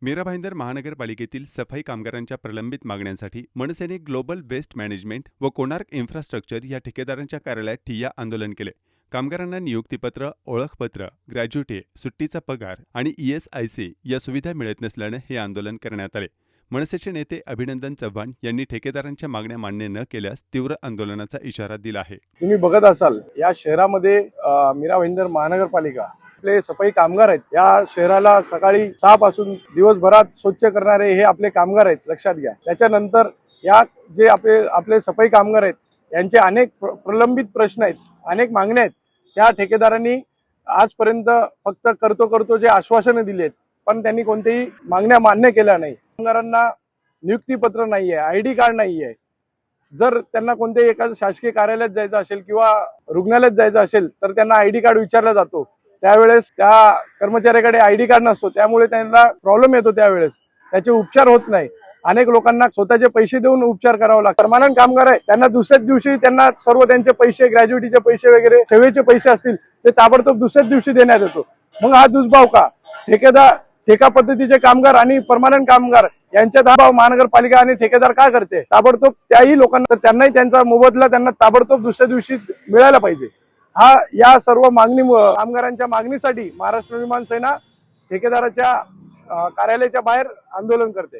मीरा भाईंदर महानगरपालिकेतील सफाई कामगारांच्या प्रलंबित मागण्यांसाठी मनसेने ग्लोबल वेस्ट मॅनेजमेंट व कोणार्क इन्फ्रास्ट्रक्चर या ठेकेदारांच्या कार्यालयात ठिय्या आंदोलन केले. कामगारांना नियुक्तीपत्र, ओळखपत्र, ग्रॅज्युटी, सुट्टीचा पगार आणि ESIC या सुविधा मिळत नसल्यानं हे आंदोलन करण्यात आले. मनसेचे नेते अभिनंदन चव्हाण यांनी ठेकेदारांच्या मागण्या मान्य न केल्यास तीव्र आंदोलनाचा इशारा दिला आहे. तुम्ही बघत असाल या शहरामध्ये मीरा भाईंदर महानगरपालिका आपले सफाई कामगार आहेत. या शहराला सकाळी 6 पासून दिवसभरात स्वच्छ करणारे हे आपले कामगार आहेत, लक्षात घ्या. त्याच्यानंतर या जे आपले सफाई कामगार आहेत यांचे अनेक प्रलंबित प्रश्न आहेत, अनेक मागण्या आहेत. त्या ठेकेदारांनी आजपर्यंत फक्त करतो जे आश्वासनं दिली आहेत, पण त्यांनी कोणत्याही मागण्या मान्य केल्या नाही. कामगारांना नियुक्तीपत्र नाहीये, ID कार्ड नाहीये. जर त्यांना कोणत्याही एखाद्या शासकीय कार्यालयात जायचं असेल किंवा रुग्णालयात जायचं असेल तर त्यांना ID कार्ड विचारला जातो. त्यावेळेस त्या कर्मचाऱ्याकडे ID कार्ड नसतो, त्यामुळे त्यांना प्रॉब्लेम येतो. त्यावेळेस त्याचे उपचार होत नाही. अनेक लोकांना स्वतःचे पैसे देऊन उपचार करावा लागतो. परमनंट कामगार आहे त्यांना दुसऱ्याच दिवशी त्यांना सर्व त्यांचे पैसे, ग्रॅज्युटीचे पैसे वगैरे, सेवेचे पैसे असतील ते ताबडतोब दुसऱ्याच दिवशी देण्यात येतो. मग हा दुष्भाव का? ठेका पद्धतीचे कामगार आणि परमनंट कामगार यांच्यात हा भाव महानगरपालिका आणि ठेकेदार का करते? ताबडतोब त्याही लोकांना त्यांनाही त्यांचा मोबदला त्यांना ताबडतोब दुसऱ्या दिवशी मिळायला पाहिजे. या सर्व कामगारांच्या मागणीसाठी महाराष्ट्र विमान सेना ठेकेदाराच्या कार्यालयाच्या बाहेर आंदोलन करते.